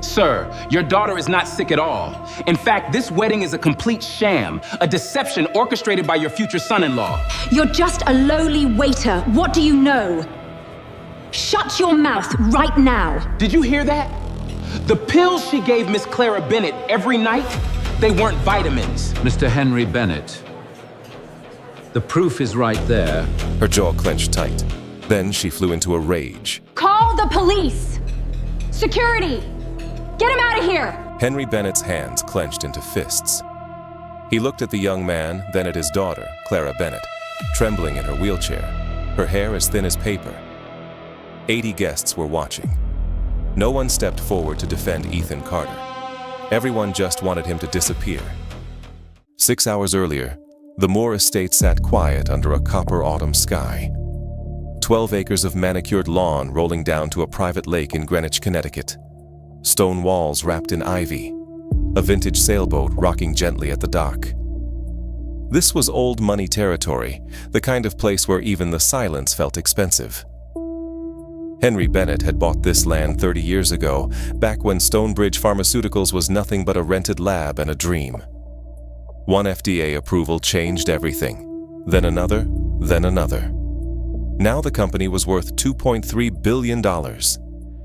Sir, your daughter is not sick at all. In fact, this wedding is a complete sham, a deception orchestrated by your future son-in-law. You're just a lowly waiter. What do you know? Shut your mouth right now. Did you hear that? The pills she gave Miss Clara Bennett every night, they weren't vitamins. Mr. Henry Bennett, the proof is right there. Her jaw clenched tight. Then she flew into a rage. Call the police! Security! Get him out of here! Henry Bennett's hands clenched into fists. He looked at the young man, then at his daughter, Clara Bennett, trembling in her wheelchair, her hair as thin as paper. 80 guests were watching. No one stepped forward to defend Ethan Carter. Everyone just wanted him to disappear. 6 hours earlier, the Moore estate sat quiet under a copper autumn sky. 12 acres of manicured lawn rolling down to a private lake in Greenwich, Connecticut. Stone walls wrapped in ivy. A vintage sailboat rocking gently at the dock. This was old money territory, the kind of place where even the silence felt expensive. Henry Bennett had bought this land 30 years ago, back when Stonebridge Pharmaceuticals was nothing but a rented lab and a dream. One FDA approval changed everything. Then another, then another. Now the company was worth $2.3 billion,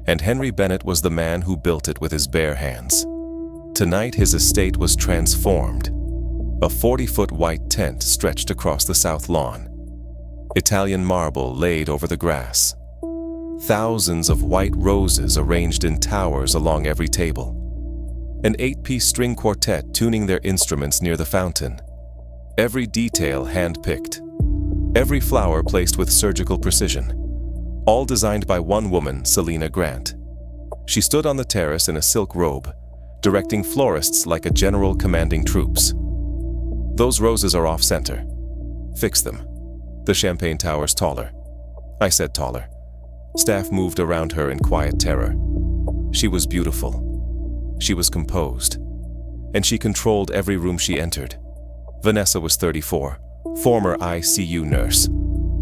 and Henry Bennett was the man who built it with his bare hands. Tonight his estate was transformed. A 40-foot white tent stretched across the south lawn. Italian marble laid over the grass. Thousands of white roses arranged in towers along every table. An 8-piece string quartet tuning their instruments near the fountain. Every detail hand-picked. Every flower placed with surgical precision. All designed by one woman, Selena Grant. She stood on the terrace in a silk robe, directing florists like a general commanding troops. Those roses are off-center. Fix them. The champagne tower's taller. I said taller. Staff moved around her in quiet terror. She was beautiful. She was composed. And she controlled every room she entered. Vanessa was 34, former ICU nurse.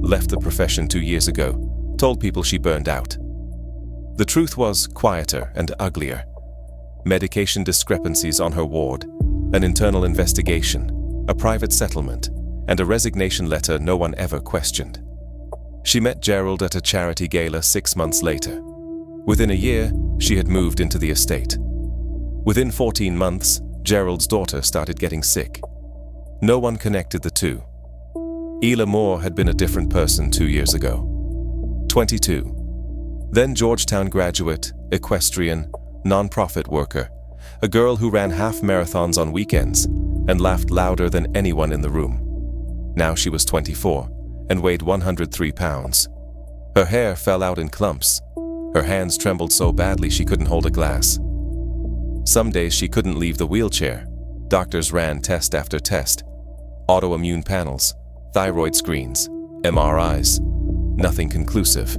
Left the profession 2 years ago. Told people she burned out. The truth was quieter and uglier. Medication discrepancies on her ward, an internal investigation, a private settlement, and a resignation letter no one ever questioned. She met Gerald at a charity gala 6 months later. Within a year, she had moved into the estate. Within 14 months, Gerald's daughter started getting sick. No one connected the two. Ela Moore had been a different person 2 years ago. 22. Then Georgetown graduate, equestrian, non-profit worker, a girl who ran half marathons on weekends and laughed louder than anyone in the room. Now she was 24 and weighed 103 pounds. Her hair fell out in clumps. Her hands trembled so badly she couldn't hold a glass. Some days she couldn't leave the wheelchair. Doctors ran test after test. Autoimmune panels, thyroid screens, MRIs. Nothing conclusive.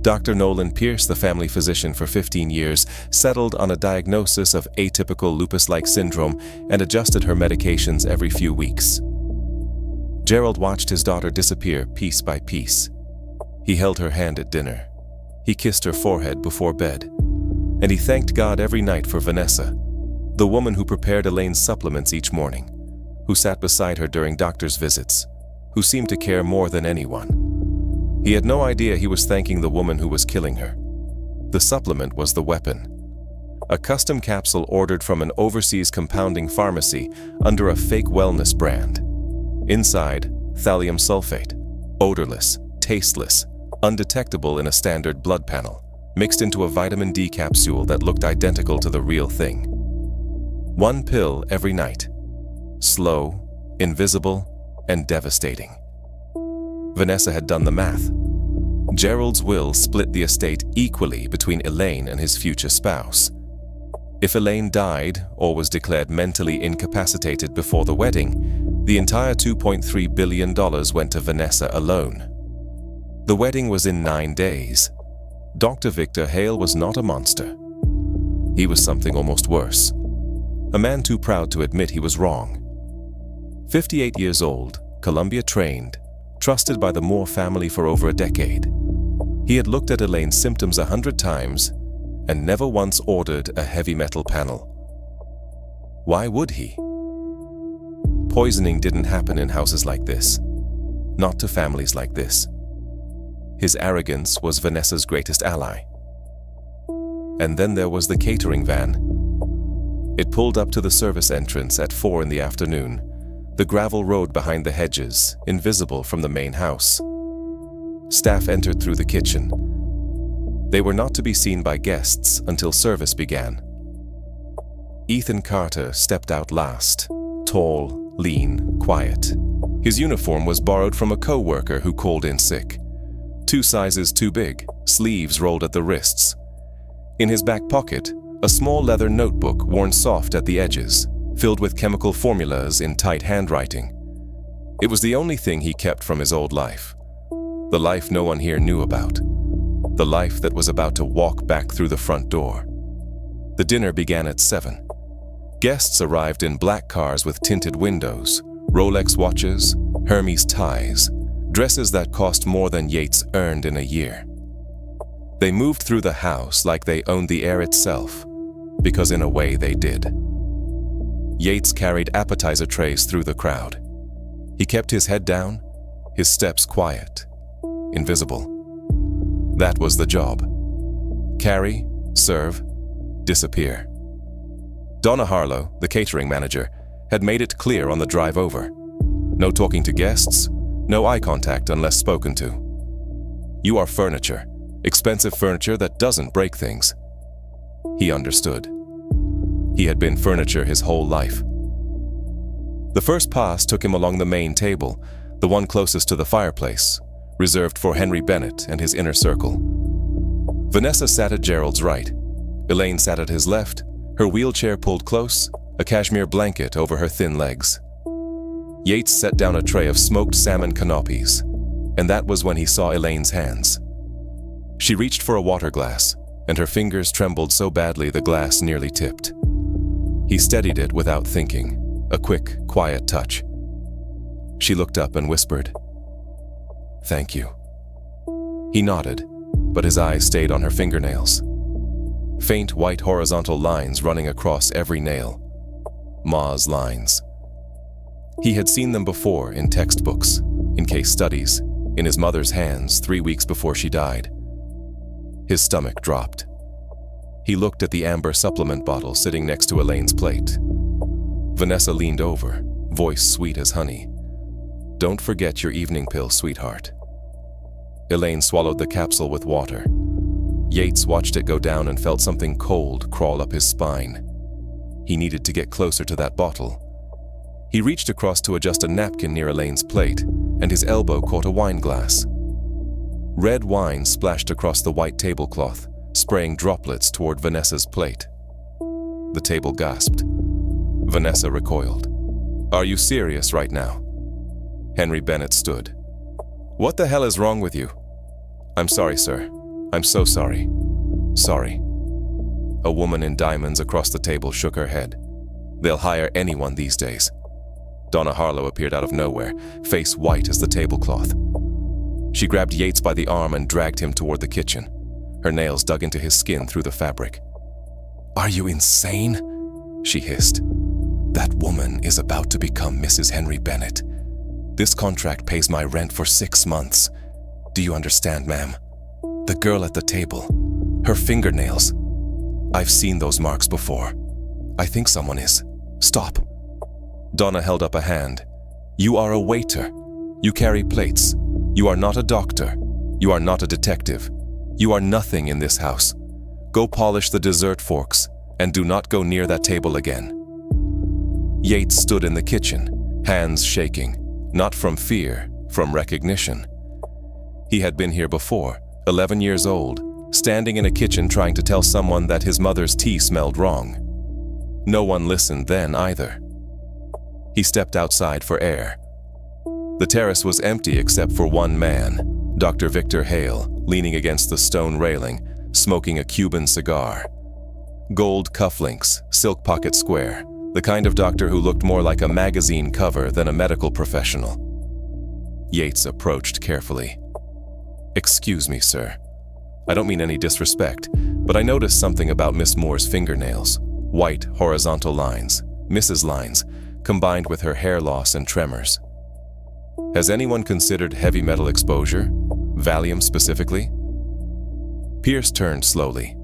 Dr. Nolan Pierce, the family physician for 15 years, settled on a diagnosis of atypical lupus-like syndrome and adjusted her medications every few weeks. Gerald watched his daughter disappear piece by piece. He held her hand at dinner. He kissed her forehead before bed. And he thanked God every night for Vanessa, the woman who prepared Elaine's supplements each morning, who sat beside her during doctor's visits, who seemed to care more than anyone. He had no idea he was thanking the woman who was killing her. The supplement was the weapon. A custom capsule ordered from an overseas compounding pharmacy under a fake wellness brand. Inside, thallium sulfate, odorless, tasteless, undetectable in a standard blood panel, mixed into a vitamin D capsule that looked identical to the real thing. 1 pill every night. Slow, invisible, and devastating. Vanessa had done the math. Gerald's will split the estate equally between Elaine and his future spouse. If Elaine died or was declared mentally incapacitated before the wedding, the entire $2.3 billion went to Vanessa alone. The wedding was in 9 days. Dr. Victor Hale was not a monster. He was something almost worse. A man too proud to admit he was wrong. 58 years old, Columbia-trained, trusted by the Moore family for over a decade. He had looked at Elaine's symptoms 100 times and never once ordered a heavy metal panel. Why would he? Poisoning didn't happen in houses like this, not to families like this. His arrogance was Vanessa's greatest ally. And then there was the catering van. It pulled up to the service entrance at 4 in the afternoon, the gravel road behind the hedges, invisible from the main house. Staff entered through the kitchen. They were not to be seen by guests until service began. Ethan Carter stepped out last, tall, lean, quiet. His uniform was borrowed from a co-worker who called in sick. 2 sizes too big, sleeves rolled at the wrists. In his back pocket, a small leather notebook worn soft at the edges, filled with chemical formulas in tight handwriting. It was the only thing he kept from his old life. The life no one here knew about. The life that was about to walk back through the front door. The dinner began at 7. Guests arrived in black cars with tinted windows, Rolex watches, Hermes ties, dresses that cost more than Yates earned in a year. They moved through the house like they owned the air itself, because in a way they did. Yates carried appetizer trays through the crowd. He kept his head down, his steps quiet, invisible. That was the job. Carry, serve, disappear. Donna Harlow, the catering manager, had made it clear on the drive over. No talking to guests, no eye contact unless spoken to. You are furniture, expensive furniture that doesn't break things. He understood. He had been furniture his whole life. The first pass took him along the main table, the one closest to the fireplace, reserved for Henry Bennett and his inner circle. Vanessa sat at Gerald's right. Elaine sat at his left, her wheelchair pulled close, a cashmere blanket over her thin legs. Yates set down a tray of smoked salmon canapes, and that was when he saw Elaine's hands. She reached for a water glass, and her fingers trembled so badly the glass nearly tipped. He steadied it without thinking, a quick, quiet touch. She looked up and whispered, "Thank you." He nodded, but his eyes stayed on her fingernails. Faint white horizontal lines running across every nail. Ma's lines. He had seen them before in textbooks, in case studies, in his mother's hands 3 weeks before she died. His stomach dropped. He looked at the amber supplement bottle sitting next to Elaine's plate. Vanessa leaned over, voice sweet as honey. "Don't forget your evening pill, sweetheart." Elaine swallowed the capsule with water. Yates watched it go down and felt something cold crawl up his spine. He needed to get closer to that bottle. He reached across to adjust a napkin near Elaine's plate, and his elbow caught a wine glass. Red wine splashed across the white tablecloth, spraying droplets toward Vanessa's plate. The table gasped. Vanessa recoiled. "Are you serious right now?" Henry Bennett stood. "What the hell is wrong with you?" "I'm sorry, sir. I'm so sorry. Sorry." A woman in diamonds across the table shook her head. "They'll hire anyone these days." Donna Harlow appeared out of nowhere, face white as the tablecloth. She grabbed Yates by the arm and dragged him toward the kitchen. Her nails dug into his skin through the fabric. "Are you insane?" she hissed. "That woman is about to become Mrs. Henry Bennett. This contract pays my rent for 6 months. Do you understand, ma'am? The girl at the table, her fingernails. I've seen those marks before. I think someone is. Stop." Donna held up a hand. "You are a waiter. You carry plates. You are not a doctor. You are not a detective. You are nothing in this house. Go polish the dessert forks, and do not go near that table again." Yates stood in the kitchen, hands shaking, not from fear, from recognition. He had been here before, 11 years old, standing in a kitchen trying to tell someone that his mother's tea smelled wrong. No one listened then either. He stepped outside for air. The terrace was empty except for one man, Dr. Victor Hale, leaning against the stone railing, smoking a Cuban cigar. Gold cufflinks, silk pocket square, the kind of doctor who looked more like a magazine cover than a medical professional. Yates approached carefully. "Excuse me, sir. I don't mean any disrespect, But I noticed something about Miss Moore's fingernails, white horizontal lines, Mrs. lines, combined with her hair loss and tremors. Has anyone considered heavy metal exposure? Valium specifically? Pierce turned slowly.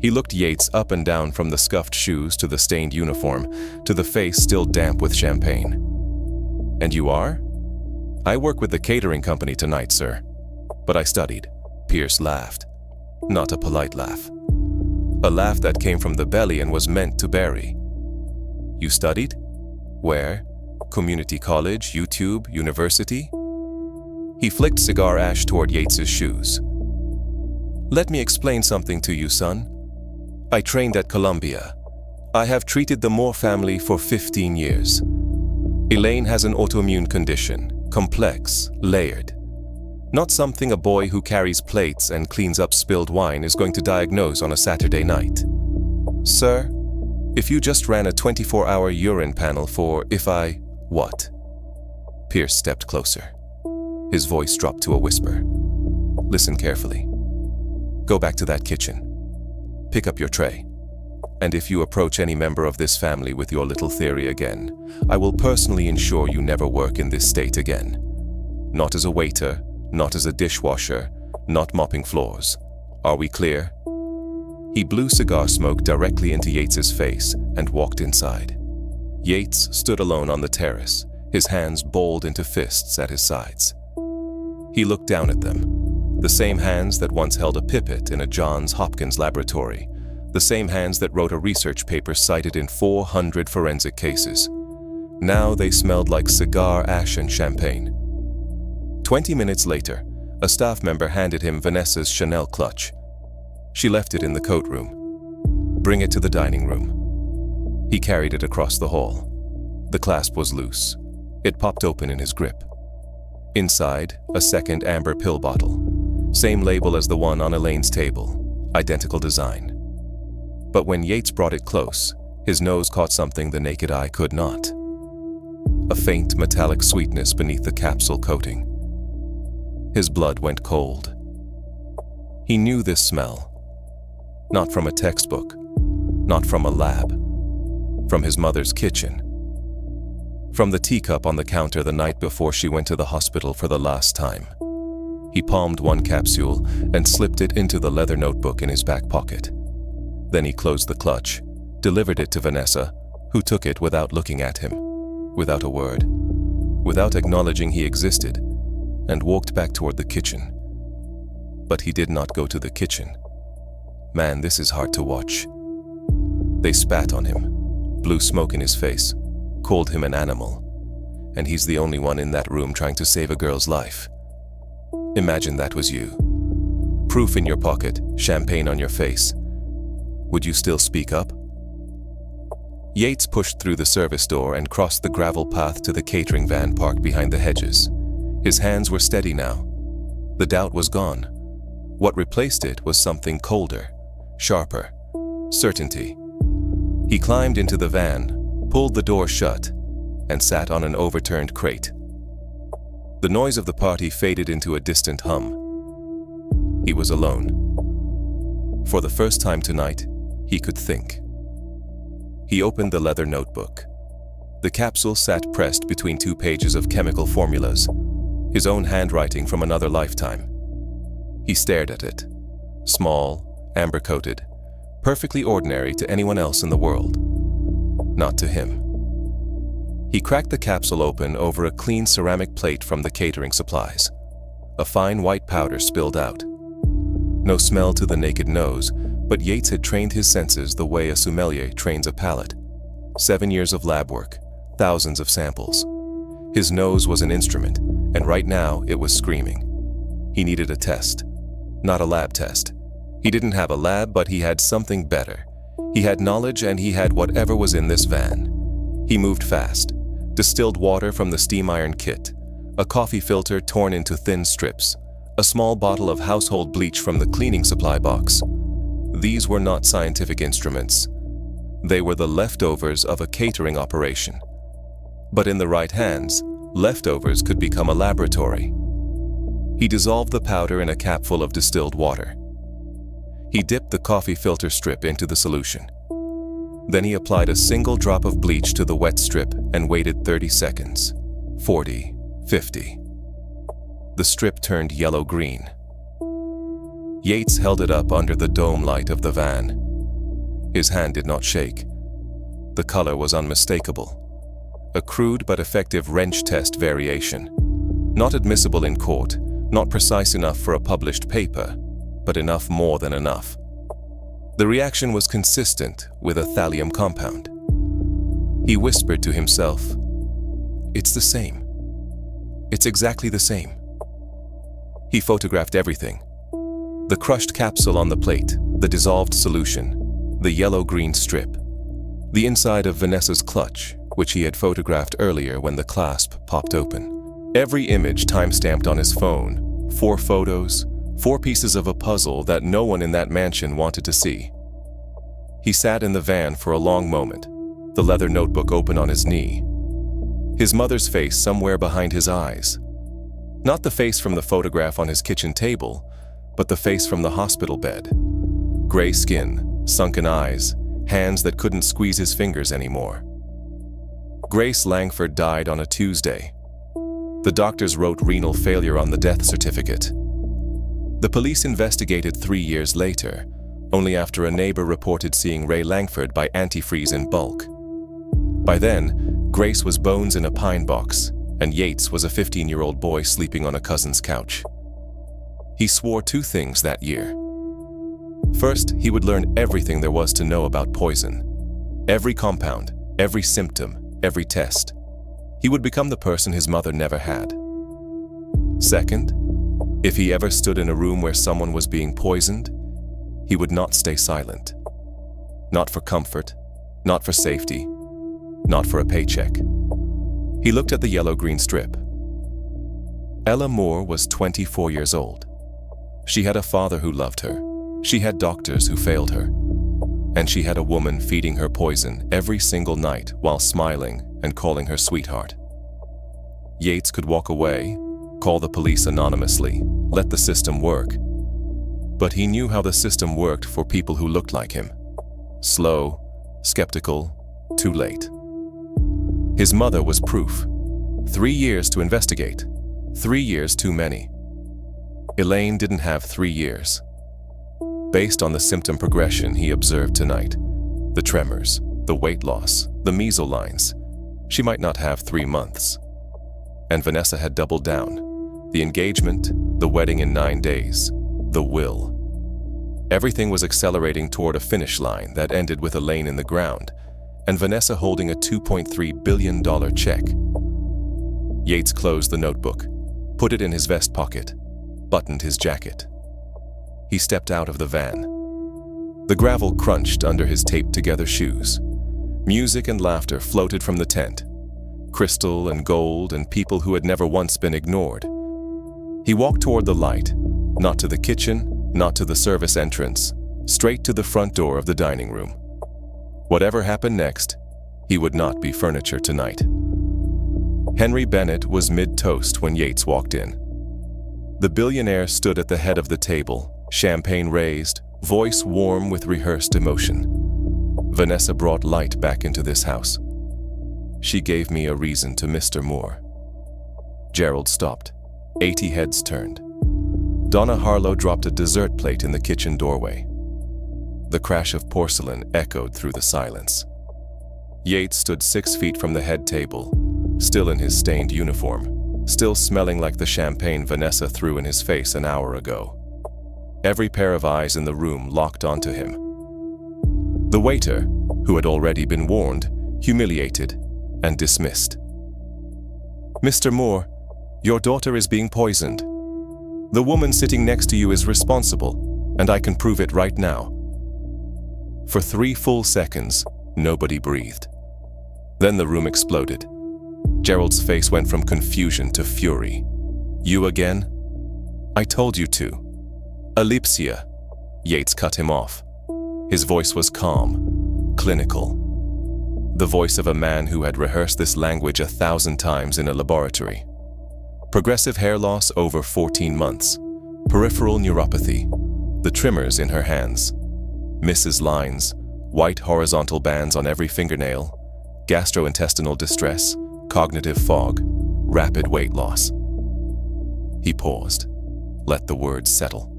He looked Yates up and down from the scuffed shoes to the stained uniform, to the face still damp with champagne. And you are? I work with the catering company tonight, sir. But I studied. Pierce laughed. Not a polite laugh. A laugh that came from the belly and was meant to bury. You studied? Where? Community college, YouTube, university? He flicked cigar ash toward Yates's shoes. Let me explain something to you, son. I trained at Columbia. I have treated the Moore family for 15 years. Elaine has an autoimmune condition, complex, layered. Not something a boy who carries plates and cleans up spilled wine is going to diagnose on a Saturday night. Sir, if you just ran a 24-hour urine panel for what? Pierce stepped closer. His voice dropped to a whisper. Listen carefully. Go back to that kitchen. Pick up your tray. And if you approach any member of this family with your little theory again, I will personally ensure you never work in this state again. Not as a waiter, not as a dishwasher, not mopping floors. Are we clear? He blew cigar smoke directly into Yates's face and walked inside. Yates stood alone on the terrace, his hands balled into fists at his sides. He looked down at them, the same hands that once held a pipette in a Johns Hopkins laboratory, the same hands that wrote a research paper cited in 400 forensic cases. Now they smelled like cigar ash and champagne. 20 minutes later, a staff member handed him Vanessa's Chanel clutch. She left it in the coat room. Bring it to the dining room. He carried it across the hall. The clasp was loose. It popped open in his grip. Inside, a second amber pill bottle. Same label as the one on Elaine's table. Identical design. But when Yates brought it close, his nose caught something the naked eye could not. A faint metallic sweetness beneath the capsule coating. His blood went cold. He knew this smell. Not from a textbook, not from a lab, from his mother's kitchen. From the teacup on the counter the night before she went to the hospital for the last time. He palmed one capsule and slipped it into the leather notebook in his back pocket. Then he closed the clutch, delivered it to Vanessa, who took it without looking at him, without a word, without acknowledging he existed, and walked back toward the kitchen. But he did not go to the kitchen. Man, this is hard to watch. They spat on him, blew smoke in his face, called him an animal, and he's the only one in that room trying to save a girl's life. Imagine that was you. Proof in your pocket, champagne on your face. Would you still speak up? Yates pushed through the service door and crossed the gravel path to the catering van parked behind the hedges. His hands were steady now. The doubt was gone. What replaced it was something colder, sharper, certainty. He climbed into the van, pulled the door shut, and sat on an overturned crate. The noise of the party faded into a distant hum. He was alone. For the first time tonight, he could think. He opened the leather notebook. The capsule sat pressed between 2 pages of chemical formulas, his own handwriting from another lifetime. He stared at it, small, amber-coated, perfectly ordinary to anyone else in the world. Not to him. He cracked the capsule open over a clean ceramic plate from the catering supplies. A fine white powder spilled out. No smell to the naked nose, but Yates had trained his senses the way a sommelier trains a palate. 7 years of lab work, thousands of samples. His nose was an instrument, and right now it was screaming. He needed a test, not a lab test. He didn't have a lab, but he had something better. He had knowledge, and he had whatever was in this van. He moved fast. Distilled water from the steam iron kit, a coffee filter torn into thin strips, a small bottle of household bleach from the cleaning supply box. These were not scientific instruments. They were the leftovers of a catering operation. But in the right hands, leftovers could become a laboratory. He dissolved the powder in a capful of distilled water. He dipped the coffee filter strip into the solution. Then he applied a single drop of bleach to the wet strip and waited 30 seconds. 40, 50. The strip turned yellow-green. Yates held it up under the dome light of the van. His hand did not shake. The color was unmistakable. A crude but effective wrench test variation. Not admissible in court, not precise enough for a published paper, but enough more than enough. The reaction was consistent with a thallium compound. He whispered to himself, "It's the same. It's exactly the same." He photographed everything. The crushed capsule on the plate, the dissolved solution, the yellow-green strip, the inside of Vanessa's clutch, which he had photographed earlier when the clasp popped open. Every image time-stamped on his phone, 4 photos, 4 pieces of a puzzle that no one in that mansion wanted to see. He sat in the van for a long moment, the leather notebook open on his knee. His mother's face somewhere behind his eyes. Not the face from the photograph on his kitchen table, but the face from the hospital bed. Gray skin, sunken eyes, hands that couldn't squeeze his fingers anymore. Grace Langford died on a Tuesday. The doctors wrote renal failure on the death certificate. The police investigated 3 years later, only after a neighbor reported seeing Ray Langford buy antifreeze in bulk. By then, Grace was bones in a pine box, and Yates was a 15-year-old boy sleeping on a cousin's couch. He swore 2 things that year. First, he would learn everything there was to know about poison. Every compound, every symptom, every test. He would become the person his mother never had. Second, if he ever stood in a room where someone was being poisoned, he would not stay silent. Not for comfort, not for safety, not for a paycheck. He looked at the yellow-green strip. Ella Moore was 24 years old. She had a father who loved her. She had doctors who failed her. And she had a woman feeding her poison every single night while smiling and calling her sweetheart. Yates could walk away, call the police anonymously, let the system work. But he knew how the system worked for people who looked like him. Slow, skeptical, too late. His mother was proof. 3 years to investigate. 3 years too many. Elaine didn't have 3 years. Based on the symptom progression he observed tonight, the tremors, the weight loss, the mesolines, she might not have 3 months. And Vanessa had doubled down. The engagement, the wedding in 9 days, the will. Everything was accelerating toward a finish line that ended with Elaine in the ground, and Vanessa holding a $2.3 billion check. Yates closed the notebook, put it in his vest pocket, buttoned his jacket. He stepped out of the van. The gravel crunched under his taped-together shoes. Music and laughter floated from the tent. Crystal and gold and people who had never once been ignored. He walked toward the light, not to the kitchen, not to the service entrance, straight to the front door of the dining room. Whatever happened next, he would not be furniture tonight. Henry Bennett was mid-toast when Yates walked in. The billionaire stood at the head of the table, champagne raised, voice warm with rehearsed emotion. Vanessa brought light back into this house. She gave me a reason to Mr. Moore. Gerald stopped. 80 heads turned. Donna Harlow dropped a dessert plate in the kitchen doorway. The crash of porcelain echoed through the silence. Yates stood 6 feet from the head table, still in his stained uniform, still smelling like the champagne Vanessa threw in his face an hour ago. Every pair of eyes in the room locked onto him. The waiter, who had already been warned, humiliated, and dismissed. "Mr. Moore, your daughter is being poisoned. The woman sitting next to you is responsible, and I can prove it right now." For 3 full seconds, nobody breathed. Then the room exploded. Gerald's face went from confusion to fury. "You again? I told you to." "Ellipsia." Yates cut him off. His voice was calm, clinical. The voice of a man who had rehearsed this language 1,000 times in a laboratory. Progressive hair loss over 14 months. Peripheral neuropathy. the trimmers in her hands, Mrs. lines, white horizontal bands on every fingernail, gastrointestinal distress, cognitive fog, rapid weight loss. He paused, let the words settle.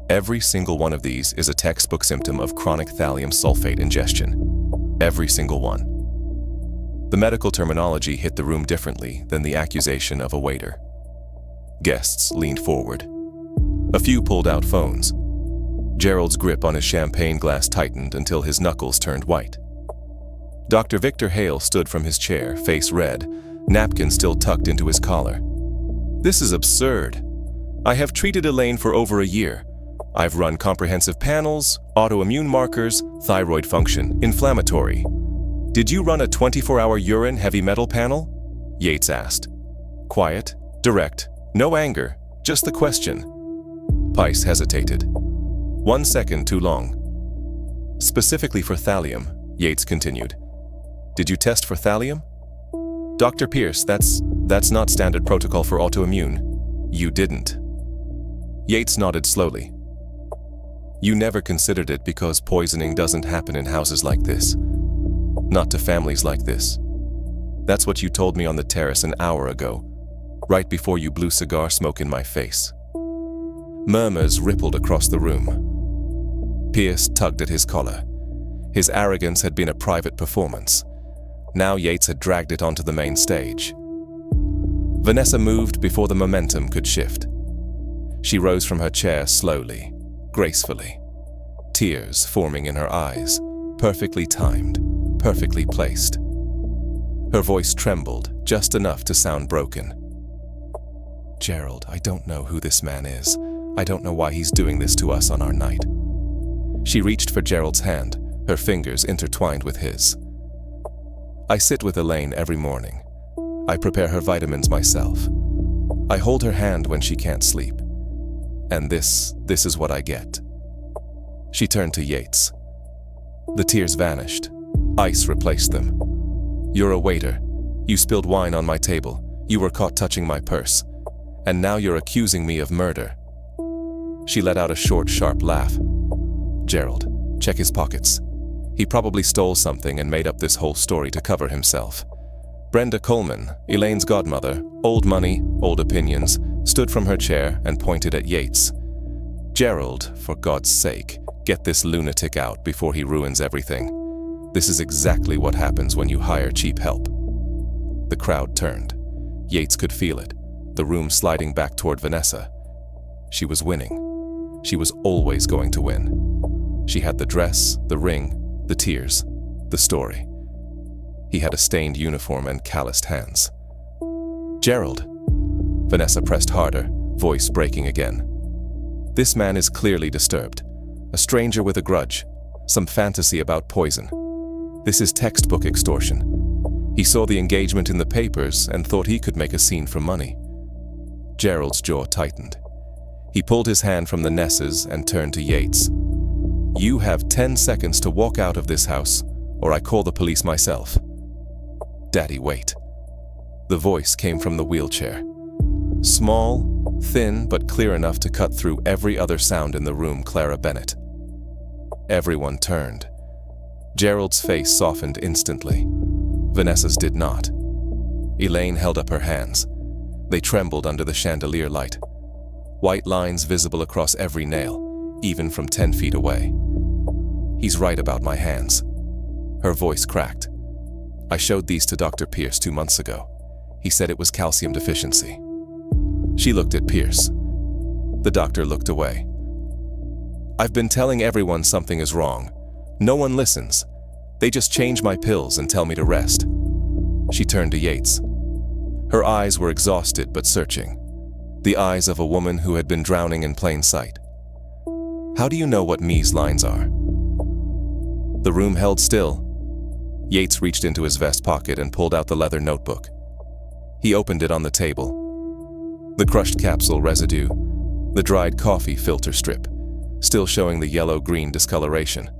Every single one of these is a textbook symptom of chronic thallium sulfate ingestion. Every single one. The medical terminology hit the room differently than the accusation of a waiter. Guests leaned forward. A few pulled out phones. Gerald's grip on his champagne glass tightened until his knuckles turned white. Dr. Victor Hale stood from his chair, face red, napkin still tucked into his collar. This is absurd. I have treated Elaine for over a year. I've run comprehensive panels, autoimmune markers, thyroid function, inflammatory. Did you run a 24-hour urine heavy metal panel? Yates asked. Quiet, direct, no anger, just the question. Pice hesitated. 1 second too long. Specifically for thallium, Yates continued. Did you test for thallium? Dr. Pierce, that's not standard protocol for autoimmune. You didn't. Yates nodded slowly. You never considered it because poisoning doesn't happen in houses like this. Not to families like this. That's what you told me on the terrace an hour ago, right before you blew cigar smoke in my face. Murmurs rippled across the room. Pierce tugged at his collar. His arrogance had been a private performance. Now Yates had dragged it onto the main stage. Vanessa moved before the momentum could shift. She rose from her chair slowly, gracefully. Tears forming in her eyes, perfectly timed, perfectly placed. Her voice trembled, just enough to sound broken. Gerald, I don't know who this man is. I don't know why he's doing this to us on our night. She reached for Gerald's hand, her fingers intertwined with his. I sit with Elaine every morning. I prepare her vitamins myself. I hold her hand when she can't sleep. And this is what I get. She turned to Yates. The tears vanished. Ice replaced them. You're a waiter. You spilled wine on my table. You were caught touching my purse. And now you're accusing me of murder. She let out a short, sharp laugh. Gerald, check his pockets. He probably stole something and made up this whole story to cover himself. Brenda Coleman, Elaine's godmother, old money, old opinions, stood from her chair and pointed at Yates. Gerald, for God's sake, get this lunatic out before he ruins everything. This is exactly what happens when you hire cheap help. The crowd turned. Yates could feel it, the room sliding back toward Vanessa. She was winning. She was always going to win. She had the dress, the ring, the tears, the story. He had a stained uniform and calloused hands. Gerald. Vanessa pressed harder, voice breaking again. This man is clearly disturbed. A stranger with a grudge, some fantasy about poison. This is textbook extortion. He saw the engagement in the papers and thought he could make a scene for money. Gerald's jaw tightened. He pulled his hand from the Nesses and turned to Yates. You have 10 seconds to walk out of this house, or I call the police myself. Daddy, wait. The voice came from the wheelchair. Small, thin, but clear enough to cut through every other sound in the room. Clara Bennett. Everyone turned. Gerald's face softened instantly. Vanessa's did not. Elaine held up her hands. They trembled under the chandelier light. White lines visible across every nail, even from 10 feet away. He's right about my hands. Her voice cracked. I showed these to Dr. Pierce 2 months ago. He said it was calcium deficiency. She looked at Pierce. The doctor looked away. I've been telling everyone something is wrong. No one listens. They just change my pills and tell me to rest. She turned to Yates. Her eyes were exhausted but searching. The eyes of a woman who had been drowning in plain sight. How do you know what Me's lines are? The room held still. Yates reached into his vest pocket and pulled out the leather notebook. He opened it on the table. The crushed capsule residue, the dried coffee filter strip, still showing the yellow-green discoloration.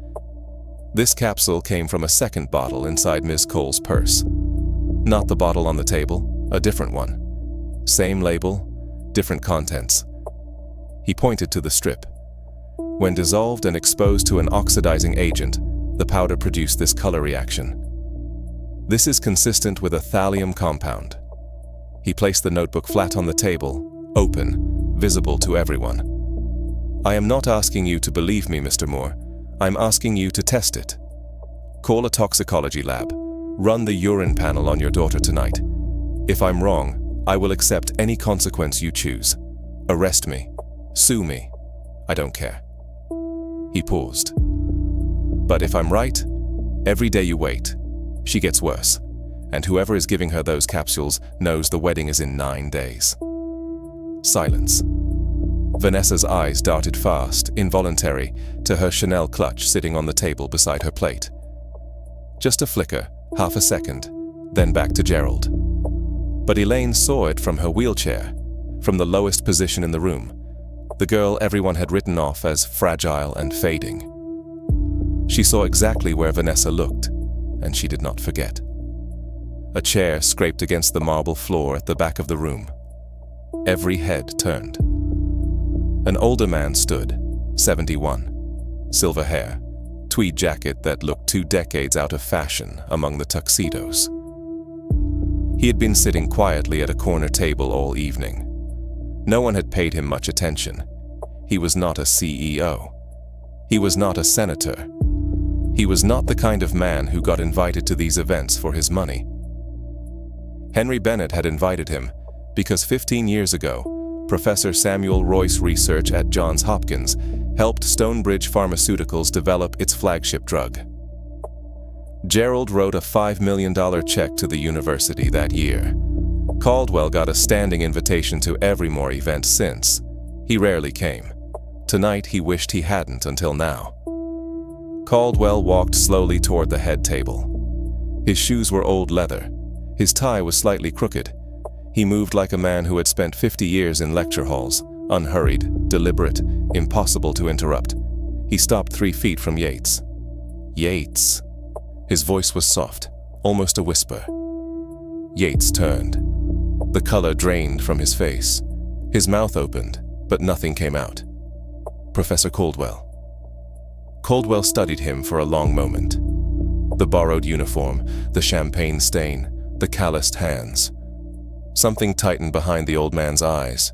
This capsule came from a second bottle inside Ms. Cole's purse. Not the bottle on the table, a different one. Same label, different contents. He pointed to the strip. When dissolved and exposed to an oxidizing agent, the powder produced this color reaction. This is consistent with a thallium compound. He placed the notebook flat on the table, open, visible to everyone. I am not asking you to believe me, Mr. Moore. I'm asking you to test it. Call a toxicology lab. Run the urine panel on your daughter tonight. If I'm wrong, I will accept any consequence you choose. Arrest me. Sue me. I don't care. He paused. But if I'm right, every day you wait, she gets worse, and whoever is giving her those capsules knows the wedding is in 9 days. Silence. Vanessa's eyes darted fast, involuntary, to her Chanel clutch sitting on the table beside her plate. Just a flicker, half a second, then back to Gerald. But Elaine saw it from her wheelchair, from the lowest position in the room, the girl everyone had written off as fragile and fading. She saw exactly where Vanessa looked, and she did not forget. A chair scraped against the marble floor at the back of the room. Every head turned. An older man stood, 71, silver hair, tweed jacket that looked 2 decades out of fashion among the tuxedos. He had been sitting quietly at a corner table all evening. No one had paid him much attention. He was not a CEO. He was not a senator. He was not the kind of man who got invited to these events for his money. Henry Bennett had invited him because 15 years ago, Professor Samuel Royce Research at Johns Hopkins helped Stonebridge Pharmaceuticals develop its flagship drug. Gerald wrote a $5 million check to the university that year. Caldwell got a standing invitation to every more event since. He rarely came. Tonight he wished he hadn't until now. Caldwell walked slowly toward the head table. His shoes were old leather. His tie was slightly crooked. He moved like a man who had spent 50 years in lecture halls, unhurried, deliberate, impossible to interrupt. He stopped 3 feet from Yates. Yates. His voice was soft, almost a whisper. Yates turned. The color drained from his face. His mouth opened, but nothing came out. Professor Caldwell. Caldwell studied him for a long moment. The borrowed uniform, the champagne stain, the calloused hands. Something tightened behind the old man's eyes.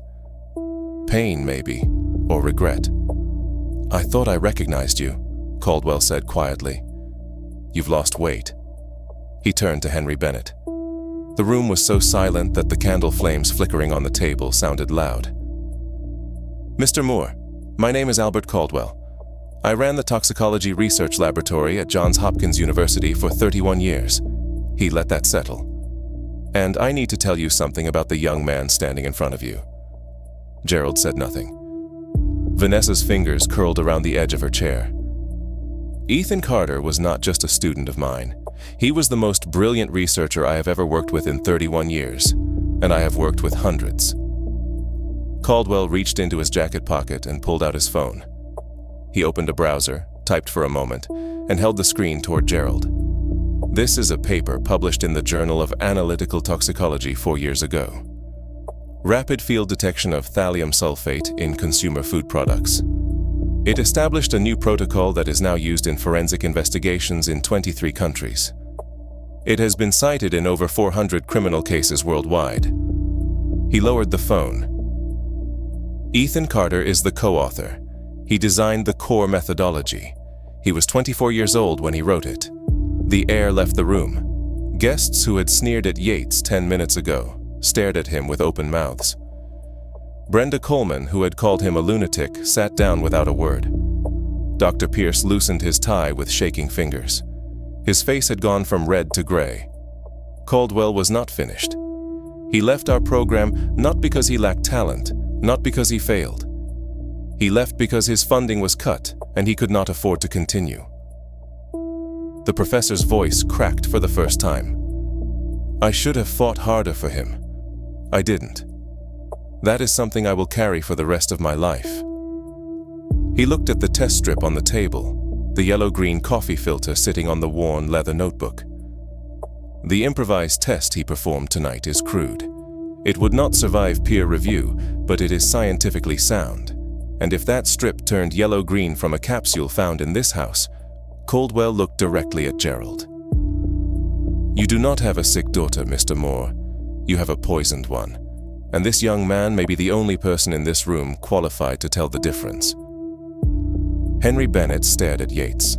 Pain, maybe, or regret. "I thought I recognized you," Caldwell said quietly. "You've lost weight." He turned to Henry Bennett. The room was so silent that the candle flames flickering on the table sounded loud. "Mr. Moore, my name is Albert Caldwell. I ran the toxicology research laboratory at Johns Hopkins University for 31 years. He let that settle. "And I need to tell you something about the young man standing in front of you." Gerald said nothing. Vanessa's fingers curled around the edge of her chair. Ethan Carter was not just a student of mine. He was the most brilliant researcher I have ever worked with in 31 years, and I have worked with hundreds. Caldwell reached into his jacket pocket and pulled out his phone. He opened a browser, typed for a moment, and held the screen toward Gerald. "This is a paper published in the Journal of Analytical Toxicology 4 years ago. Rapid field detection of thallium sulfate in consumer food products. It established a new protocol that is now used in forensic investigations in 23 countries. It has been cited in over 400 criminal cases worldwide." He lowered the phone. Ethan Carter is the co-author. He designed the core methodology. He was 24 years old when he wrote it. The air left the room. Guests who had sneered at Yates 10 minutes ago stared at him with open mouths. Brenda Coleman, who had called him a lunatic, sat down without a word. Dr. Pierce loosened his tie with shaking fingers. His face had gone from red to gray. Caldwell was not finished. He left our program not because he lacked talent, not because he failed. He left because his funding was cut and he could not afford to continue. The professor's voice cracked for the first time. "I should have fought harder for him. I didn't. That is something I will carry for the rest of my life." He looked at the test strip on the table, the yellow-green coffee filter sitting on the worn leather notebook. "The improvised test he performed tonight is crude. It would not survive peer review, but it is scientifically sound. And if that strip turned yellow-green from a capsule found in this house, Caldwell looked directly at Gerald. "You do not have a sick daughter, Mr. Moore. You have a poisoned one. And this young man may be the only person in this room qualified to tell the difference." Henry Bennett stared at Yates,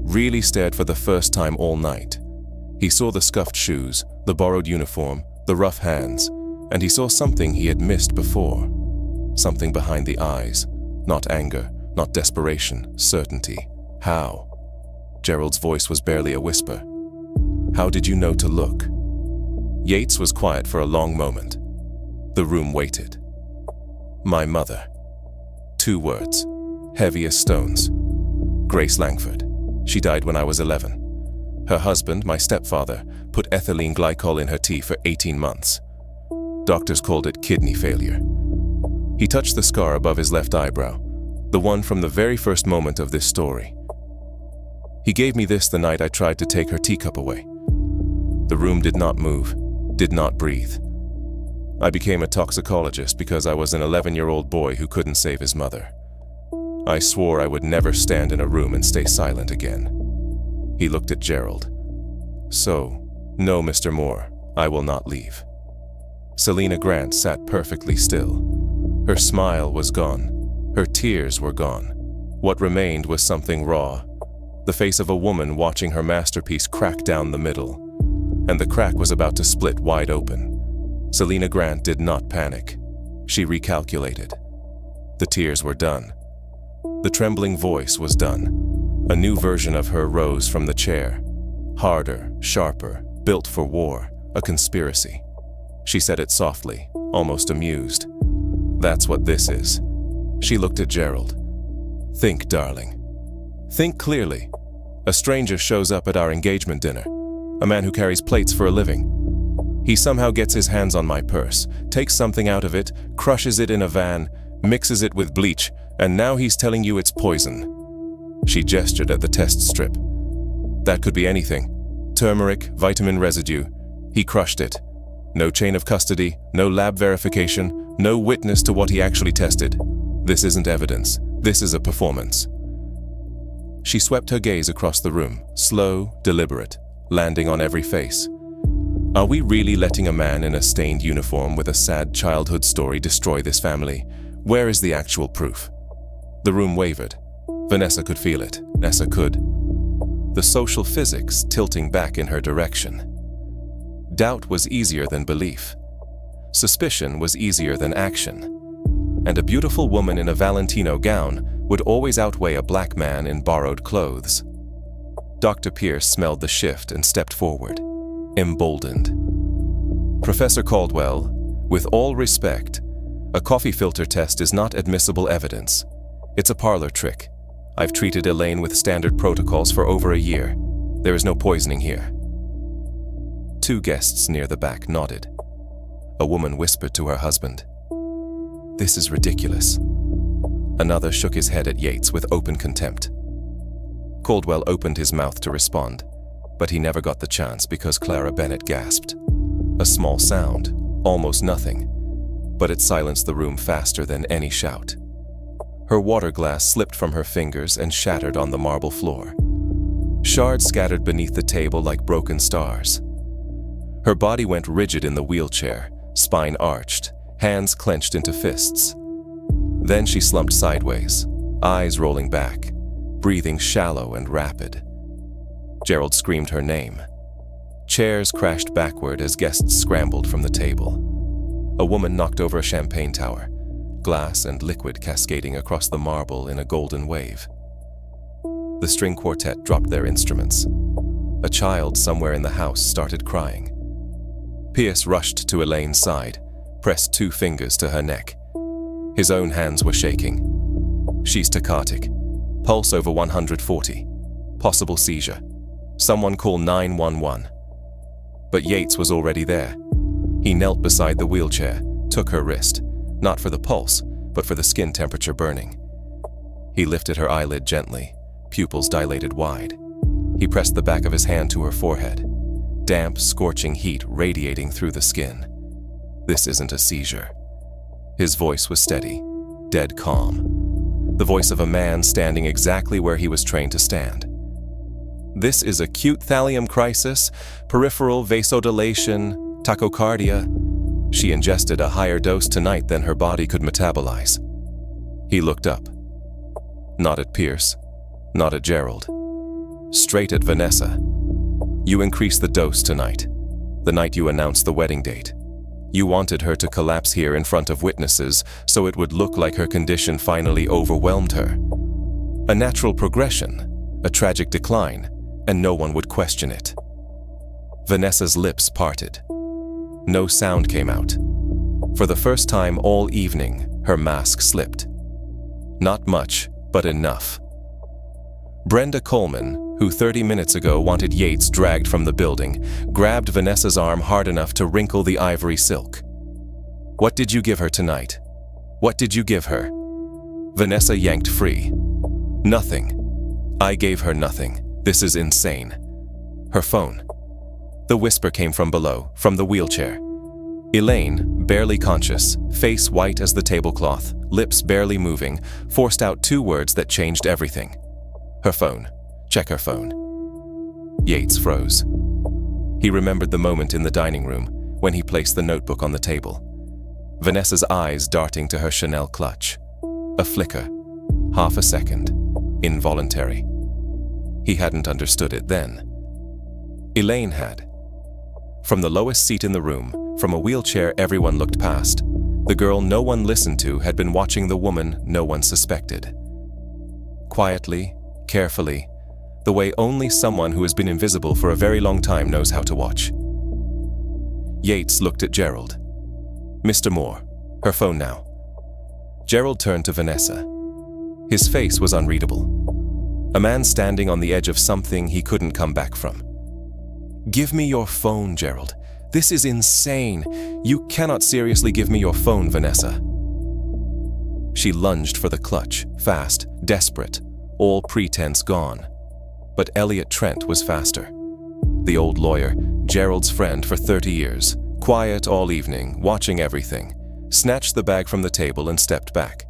really stared for the first time all night. He saw the scuffed shoes, the borrowed uniform, the rough hands, and he saw something he had missed before. Something behind the eyes, not anger, not desperation, certainty. "How?" Gerald's voice was barely a whisper. "How did you know to look?" Yates was quiet for a long moment. The room waited. "My mother." 2 words, heavy as stones. "Grace Langford. She died when I was 11. Her husband, my stepfather, put ethylene glycol in her tea for 18 months. Doctors called it kidney failure." He touched the scar above his left eyebrow, the one from the very first moment of this story. "He gave me this the night I tried to take her teacup away." The room did not move, did not breathe. "I became a toxicologist because I was an 11-year-old boy who couldn't save his mother. I swore I would never stand in a room and stay silent again." He looked at Gerald. "So, no, Mr. Moore, I will not leave." Selina Grant sat perfectly still. Her smile was gone. Her tears were gone. What remained was something raw, the face of a woman watching her masterpiece crack down the middle, and the crack was about to split wide open. Selina Grant did not panic. She recalculated. The tears were done. The trembling voice was done. A new version of her rose from the chair. Harder, sharper, built for war, a conspiracy. She said it softly, almost amused. "That's what this is." She looked at Gerald. "Think, darling. Think clearly. A stranger shows up at our engagement dinner, a man who carries plates for a living. He somehow gets his hands on my purse, takes something out of it, crushes it in a van, mixes it with bleach, and now he's telling you it's poison." She gestured at the test strip. "That could be anything. Turmeric, vitamin residue. He crushed it. No chain of custody, no lab verification, no witness to what he actually tested. This isn't evidence. This is a performance." She swept her gaze across the room, slow, deliberate, landing on every face. "Are we really letting a man in a stained uniform with a sad childhood story destroy this family? Where is the actual proof?" The room wavered. Vanessa could feel it. Nessa could. The social physics tilting back in her direction. Doubt was easier than belief. Suspicion was easier than action. And a beautiful woman in a Valentino gown would always outweigh a black man in borrowed clothes. Dr. Pierce smelled the shift and stepped forward, emboldened. "Professor Caldwell, with all respect, a coffee filter test is not admissible evidence. It's a parlor trick. I've treated Elaine with standard protocols for over a year. There is no poisoning here." 2 guests near the back nodded. A woman whispered to her husband, "This is ridiculous." Another shook his head at Yates with open contempt. Caldwell opened his mouth to respond, but he never got the chance because Clara Bennett gasped. A small sound, almost nothing, but it silenced the room faster than any shout. Her water glass slipped from her fingers and shattered on the marble floor. Shards scattered beneath the table like broken stars. Her body went rigid in the wheelchair, spine arched, hands clenched into fists. Then she slumped sideways, eyes rolling back, breathing shallow and rapid. Gerald screamed her name. Chairs crashed backward as guests scrambled from the table. A woman knocked over a champagne tower, glass and liquid cascading across the marble in a golden wave. The string quartet dropped their instruments. A child somewhere in the house started crying. Pierce rushed to Elaine's side, pressed 2 fingers to her neck. His own hands were shaking. She's tachycardic. Pulse over 140. Possible seizure. Someone call 911. But Yates was already there. He knelt beside the wheelchair, took her wrist, not for the pulse, but for the skin temperature burning. He lifted her eyelid gently, pupils dilated wide. He pressed the back of his hand to her forehead, damp, scorching heat radiating through the skin. "This isn't a seizure." His voice was steady, dead calm. the voice of a man standing exactly where he was trained to stand. This is acute thallium crisis, peripheral vasodilation, tachycardia. She ingested a higher dose tonight than her body could metabolize. He looked up. Not at Pierce, not at Gerald. Straight at Vanessa. You increased the dose tonight, the night you announced the wedding date. You wanted her to collapse here in front of witnesses so it would look like her condition finally overwhelmed her. A natural progression, a tragic decline, and no one would question it. Vanessa's lips parted. No sound came out. For the first time all evening, her mask slipped. Not much, but enough. Brenda Coleman, who 30 minutes ago wanted Yates dragged from the building, grabbed Vanessa's arm hard enough to wrinkle the ivory silk. What did you give her tonight? What did you give her? Vanessa yanked free. Nothing. I gave her nothing. This is insane. Her phone. The whisper came from below, from the wheelchair. Elaine, barely conscious, face white as the tablecloth, lips barely moving, forced out 2 words that changed everything. Her phone. Check her phone. Yates froze. He remembered the moment in the dining room when he placed the notebook on the table. Vanessa's eyes darting to her Chanel clutch. A flicker. Half a second. Involuntary. He hadn't understood it then. Elaine had. From the lowest seat in the room, from a wheelchair everyone looked past, the girl no one listened to had been watching the woman no one suspected. Quietly, carefully, the way only someone who has been invisible for a very long time knows how to watch. Yates looked at Gerald. Mr. Moore, her phone now. Gerald turned to Vanessa. His face was unreadable. A man standing on the edge of something he couldn't come back from. Give me your phone, Gerald. This is insane. You cannot seriously give me your phone, Vanessa. She lunged for the clutch, fast, desperate, all pretense gone. But Elliot Trent was faster. The old lawyer, Gerald's friend for 30 years, quiet all evening, watching everything, snatched the bag from the table and stepped back.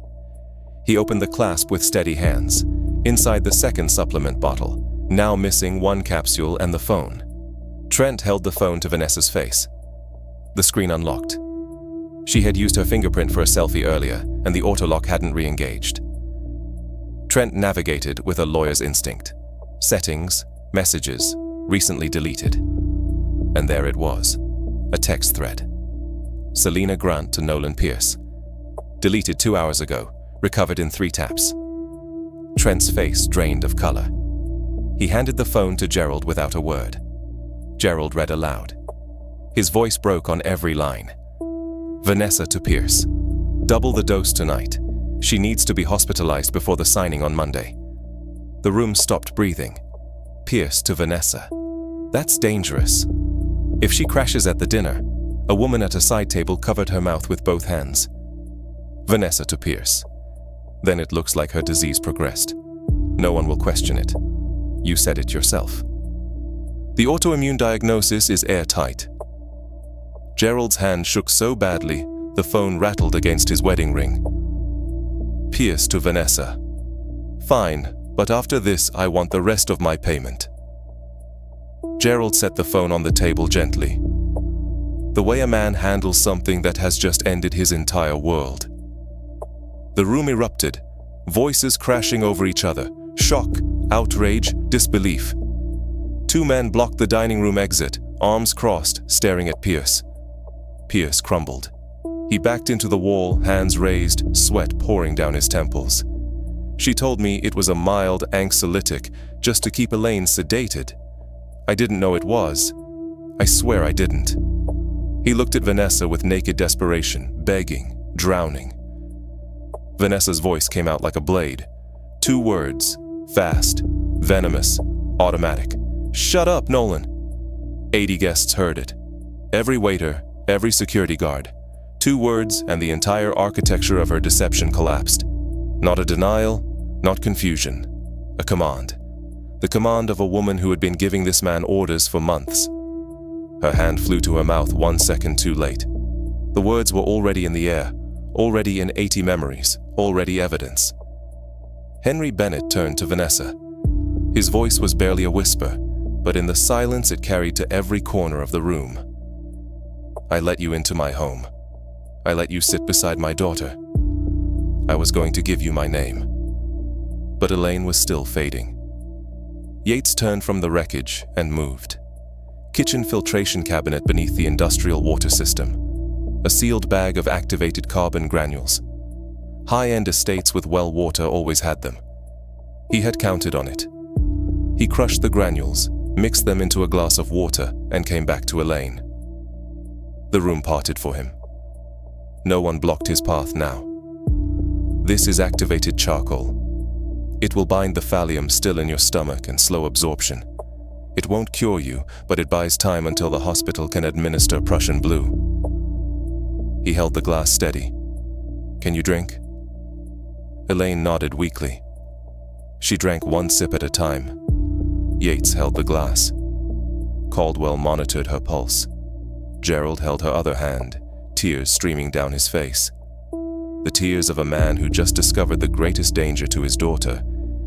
He opened the clasp with steady hands. Inside the second supplement bottle, now missing 1 capsule and the phone. Trent held the phone to Vanessa's face. The screen unlocked. She had used her fingerprint for a selfie earlier, and the autolock hadn't re-engaged. Trent navigated with a lawyer's instinct. Settings, messages, recently deleted. And there it was, a text thread. Selena Grant to Nolan Pierce. Deleted 2 hours ago, recovered in 3 taps. Trent's face drained of color. He handed the phone to Gerald without a word. Gerald read aloud. His voice broke on every line. Vanessa to Pierce. Double the dose tonight. She needs to be hospitalized before the signing on Monday. The room stopped breathing. Pierce to Vanessa. That's dangerous. If she crashes at the dinner, a woman at a side table covered her mouth with both hands. Vanessa to Pierce. Then it looks like her disease progressed. No one will question it. You said it yourself. The autoimmune diagnosis is airtight. Gerald's hand shook so badly, the phone rattled against his wedding ring. Pierce to Vanessa. Fine, but after this I want the rest of my payment. Gerald set the phone on the table gently. The way a man handles something that has just ended his entire world. The room erupted, voices crashing over each other, shock, outrage, disbelief. 2 men blocked the dining room exit, arms crossed, staring at Pierce. Pierce crumbled. He backed into the wall, hands raised, sweat pouring down his temples. She told me it was a mild anxiolytic, just to keep Elaine sedated. I didn't know it was. I swear I didn't. He looked at Vanessa with naked desperation, begging, drowning. Vanessa's voice came out like a blade. 2 words, fast, venomous, automatic. Shut up, Nolan. 80 guests heard it. Every waiter, every security guard. 2 words and the entire architecture of her deception collapsed. Not a denial, not confusion. A command. The command of a woman who had been giving this man orders for months. Her hand flew to her mouth 1 second too late. The words were already in the air, already in 80 memories, already evidence. Henry Bennett turned to Vanessa. His voice was barely a whisper, but in the silence it carried to every corner of the room. I let you into my home. I let you sit beside my daughter. I was going to give you my name. But Elaine was still fading. Yates turned from the wreckage and moved. Kitchen filtration cabinet beneath the industrial water system. A sealed bag of activated carbon granules. High-end estates with well water always had them. He had counted on it. He crushed the granules, mixed them into a glass of water, and came back to Elaine. The room parted for him. No one blocked his path now. This is activated charcoal. It will bind the thallium still in your stomach and slow absorption. It won't cure you, but it buys time until the hospital can administer Prussian blue. He held the glass steady. Can you drink? Elaine nodded weakly. She drank one sip at a time. Yates held the glass. Caldwell monitored her pulse. Gerald held her other hand, tears streaming down his face. The tears of a man who just discovered the greatest danger to his daughter,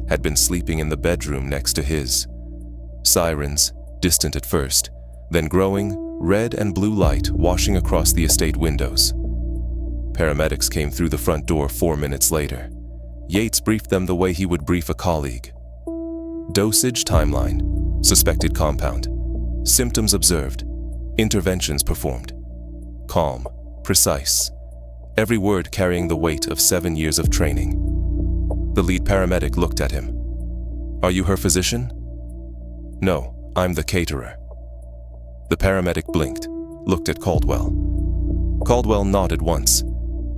had been sleeping in the bedroom next to his. Sirens, distant at first, then growing, red and blue light washing across the estate windows. Paramedics came through the front door 4 minutes later. Yates briefed them the way he would brief a colleague. Dosage timeline, suspected compound, symptoms observed, interventions performed. Calm, precise, every word carrying the weight of 7 years of training. The lead paramedic looked at him. Are you her physician? No, I'm the caterer. The paramedic blinked, looked at Caldwell. Caldwell nodded once.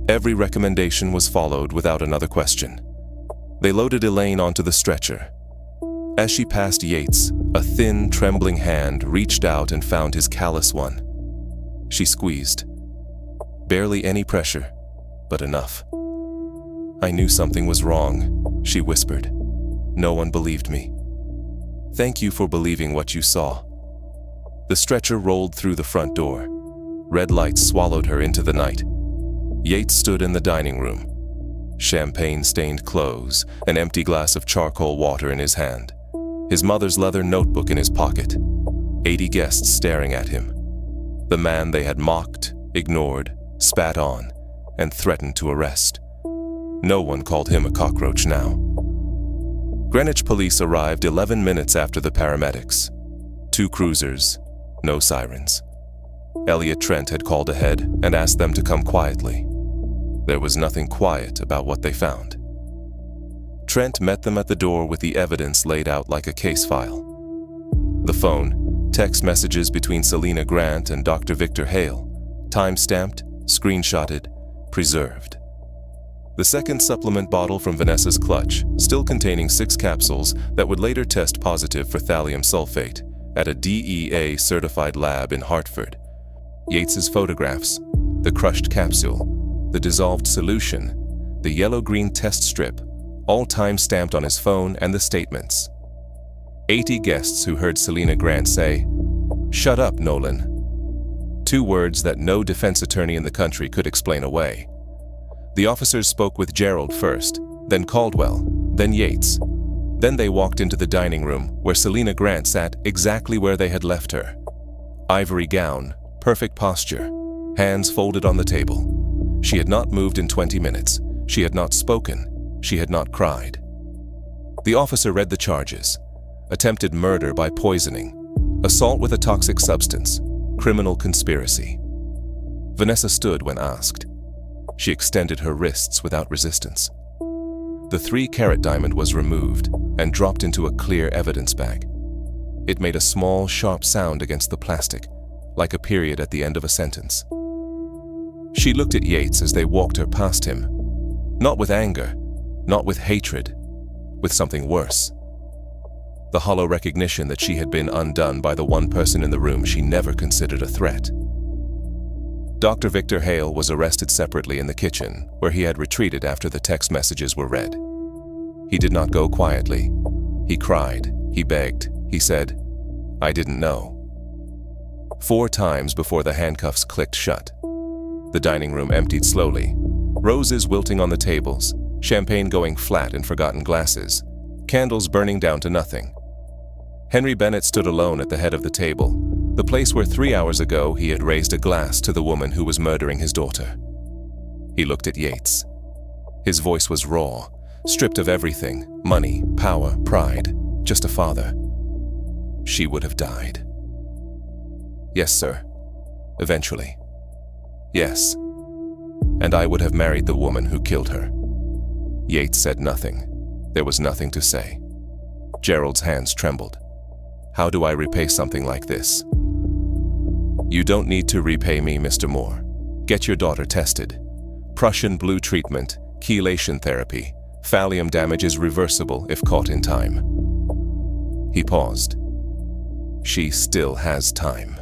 Every recommendation was followed without another question. They loaded Elaine onto the stretcher. As she passed Yates, a thin, trembling hand reached out and found his callous one. She squeezed. Barely any pressure, but enough. I knew something was wrong, she whispered. No one believed me. Thank you for believing what you saw. The stretcher rolled through the front door. Red lights swallowed her into the night. Yates stood in the dining room. Champagne-stained clothes, an empty glass of charcoal water in his hand. His mother's leather notebook in his pocket. 80 guests staring at him. The man they had mocked, ignored, spat on, and threatened to arrest. No one called him a cockroach now. Greenwich police arrived 11 minutes after the paramedics. 2 cruisers, no sirens. Elliot Trent had called ahead and asked them to come quietly. There was nothing quiet about what they found. Trent met them at the door with the evidence laid out like a case file. The phone, text messages between Selena Grant and Dr. Victor Hale, time-stamped, screenshotted, preserved. The second supplement bottle from Vanessa's clutch, still containing 6 capsules that would later test positive for thallium sulfate at a DEA-certified lab in Hartford. Yates's photographs, the crushed capsule, the dissolved solution, the yellow-green test strip, all time-stamped on his phone, and the statements. 80 guests who heard Selena Grant say, "Shut up, Nolan." 2 words that no defense attorney in the country could explain away. The officers spoke with Gerald first, then Caldwell, then Yates. Then they walked into the dining room where Selena Grant sat exactly where they had left her. Ivory gown, perfect posture, hands folded on the table. She had not moved in 20 minutes. She had not spoken. She had not cried. The officer read the charges. Attempted murder by poisoning, assault with a toxic substance, criminal conspiracy. Vanessa stood when asked. She extended her wrists without resistance. The 3-carat diamond was removed and dropped into a clear evidence bag. It made a small, sharp sound against the plastic, like a period at the end of a sentence. She looked at Yates as they walked her past him. Not with anger, not with hatred, with something worse. The hollow recognition that she had been undone by the one person in the room she never considered a threat. Dr. Victor Hale was arrested separately in the kitchen, where he had retreated after the text messages were read. He did not go quietly. He cried, he begged, he said, "I didn't know." 4 times before the handcuffs clicked shut. The dining room emptied slowly, roses wilting on the tables, champagne going flat in forgotten glasses, candles burning down to nothing. Henry Bennett stood alone at the head of the table, the place where 3 hours ago he had raised a glass to the woman who was murdering his daughter. He looked at Yates. His voice was raw, stripped of everything, money, power, pride, just a father. She would have died. Yes, sir. Eventually. Yes. And I would have married the woman who killed her. Yates said nothing. There was nothing to say. Gerald's hands trembled. How do I repay something like this? You don't need to repay me, Mr. Moore. Get your daughter tested. Prussian blue treatment, chelation therapy. Thallium damage is reversible if caught in time. He paused. She still has time.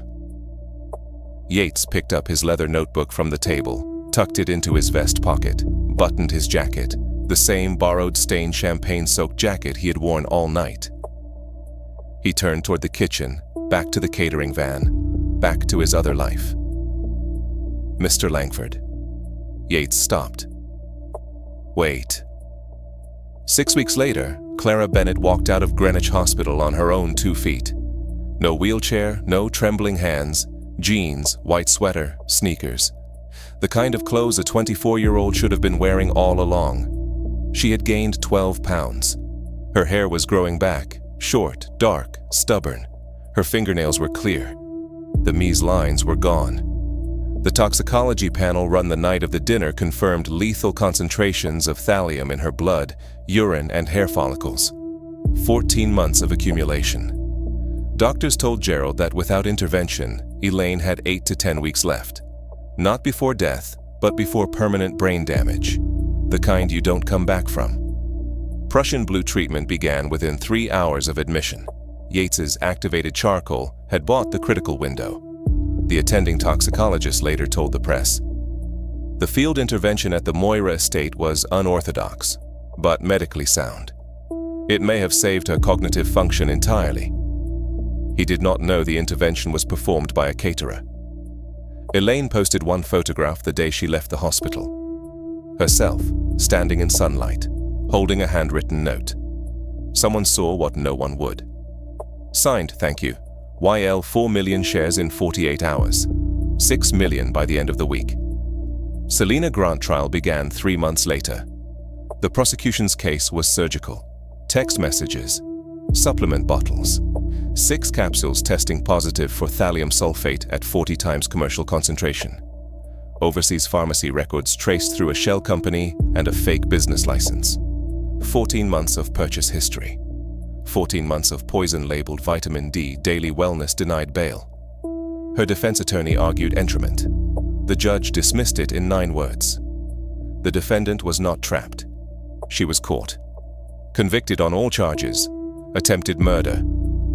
Yates picked up his leather notebook from the table, tucked it into his vest pocket, buttoned his jacket, the same borrowed stained champagne-soaked jacket he had worn all night. He turned toward the kitchen, back to the catering van, back to his other life. Mr. Langford. Yates stopped. Wait. 6 weeks later, Clara Bennett walked out of Greenwich Hospital on her own 2 feet. No wheelchair, no trembling hands, jeans, white sweater, sneakers. The kind of clothes a 24-year-old should have been wearing all along. She had gained 12 pounds. Her hair was growing back, short, dark, stubborn. Her fingernails were clear. The mise lines were gone. The toxicology panel run the night of the dinner confirmed lethal concentrations of thallium in her blood, urine, and hair follicles. 14 months of accumulation. Doctors told Gerald that without intervention, Elaine had 8 to 10 weeks left. Not before death, but before permanent brain damage. The kind you don't come back from. Prussian blue treatment began within 3 hours of admission. Yates's activated charcoal had bought the critical window. The attending toxicologist later told the press. The field intervention at the Moira estate was unorthodox, but medically sound. It may have saved her cognitive function entirely. He did not know the intervention was performed by a caterer. Elaine posted one photograph the day she left the hospital. Herself, standing in sunlight, holding a handwritten note. Someone saw what no one would. Signed, thank you. YL 4 million shares in 48 hours. 6 million by the end of the week. Selena Grant trial began 3 months later. The prosecution's case was surgical. Text messages. Supplement bottles. 6 capsules testing positive for thallium sulfate at 40 times commercial concentration. Overseas pharmacy records traced through a shell company and a fake business license. 14 months of purchase history. 14 months of poison-labeled vitamin D daily wellness denied bail. Her defense attorney argued entrapment. The judge dismissed it in 9 words. The defendant was not trapped. She was caught. Convicted on all charges: attempted murder,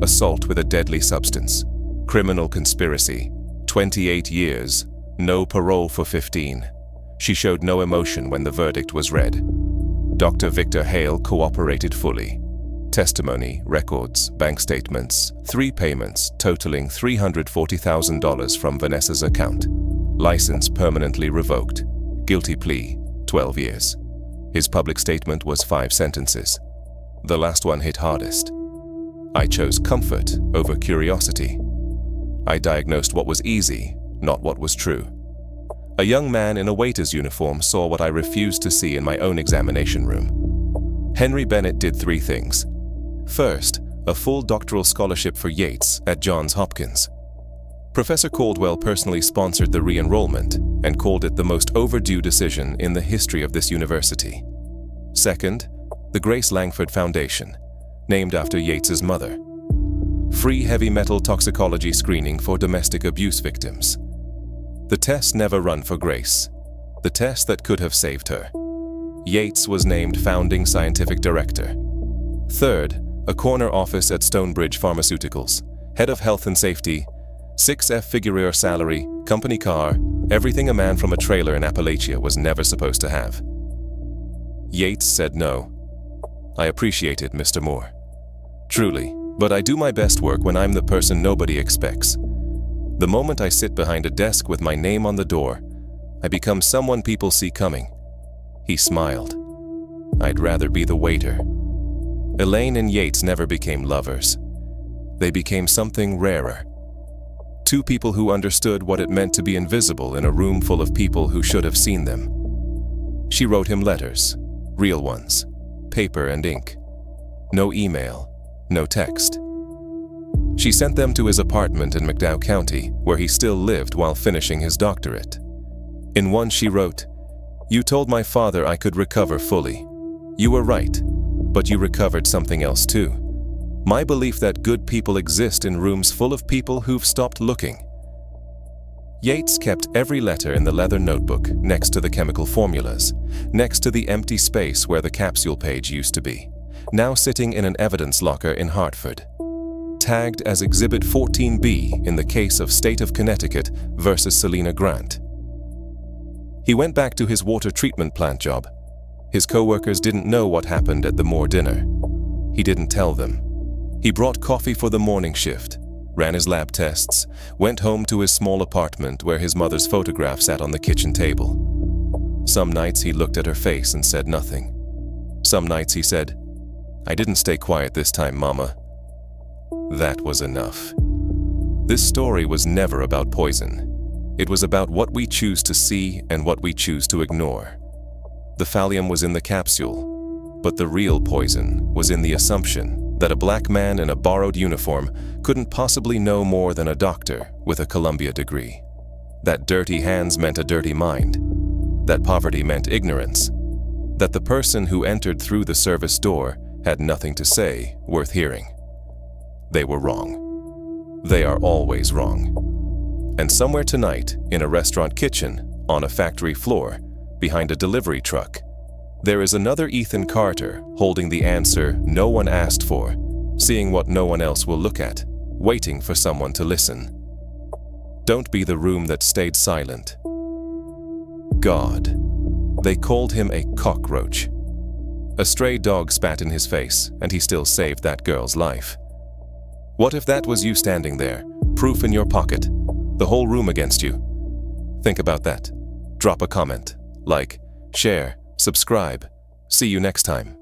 assault with a deadly substance, criminal conspiracy, 28 years, no parole for 15. She showed no emotion when the verdict was read. Dr. Victor Hale cooperated fully. Testimony, records, bank statements, 3 payments totaling $340,000 from Vanessa's account. License permanently revoked. Guilty plea, 12 years. His public statement was 5 sentences. The last one hit hardest. I chose comfort over curiosity. I diagnosed what was easy, not what was true. A young man in a waiter's uniform saw what I refused to see in my own examination room. Henry Bennett did 3 things. First, a full doctoral scholarship for Yates at Johns Hopkins. Professor Caldwell personally sponsored the re-enrollment and called it the most overdue decision in the history of this university. Second, the Grace Langford Foundation, named after Yates's mother. Free heavy metal toxicology screening for domestic abuse victims. The test never run for Grace, the test that could have saved her. Yates was named founding scientific director. Third, a corner office at Stonebridge Pharmaceuticals, head of health and safety, 6F figure salary, company car, everything a man from a trailer in Appalachia was never supposed to have. Yates said no. I appreciate it, Mr. Moore. Truly, but I do my best work when I'm the person nobody expects. The moment I sit behind a desk with my name on the door, I become someone people see coming. He smiled. I'd rather be the waiter. Elaine and Yates never became lovers. They became something rarer. Two people who understood what it meant to be invisible in a room full of people who should have seen them. She wrote him letters, real ones, paper and ink. No email, no text. She sent them to his apartment in McDowell County, where he still lived while finishing his doctorate. In one she wrote, "You told my father I could recover fully. You were right, but you recovered something else too. My belief that good people exist in rooms full of people who've stopped looking." Yates kept every letter in the leather notebook next to the chemical formulas, next to the empty space where the capsule page used to be, now sitting in an evidence locker in Hartford, tagged as Exhibit 14B in the case of State of Connecticut versus Selena Grant. He went back to his water treatment plant job. His co-workers didn't know what happened at the Moore dinner. He didn't tell them. He brought coffee for the morning shift, ran his lab tests, went home to his small apartment where his mother's photograph sat on the kitchen table. Some nights he looked at her face and said nothing. Some nights he said, "I didn't stay quiet this time, Mama." That was enough. This story was never about poison. It was about what we choose to see and what we choose to ignore. The thallium was in the capsule, but the real poison was in the assumption that a black man in a borrowed uniform couldn't possibly know more than a doctor with a Columbia degree. That dirty hands meant a dirty mind. That poverty meant ignorance. That the person who entered through the service door had nothing to say worth hearing. They were wrong. They are always wrong. And somewhere tonight, in a restaurant kitchen, on a factory floor, behind a delivery truck, there is another Ethan Carter holding the answer no one asked for, seeing what no one else will look at, waiting for someone to listen. Don't be the room that stayed silent. God. They called him a cockroach. A stray dog spat in his face, and he still saved that girl's life. What if that was you standing there, proof in your pocket, the whole room against you? Think about that. Drop a comment, like, share, subscribe. See you next time.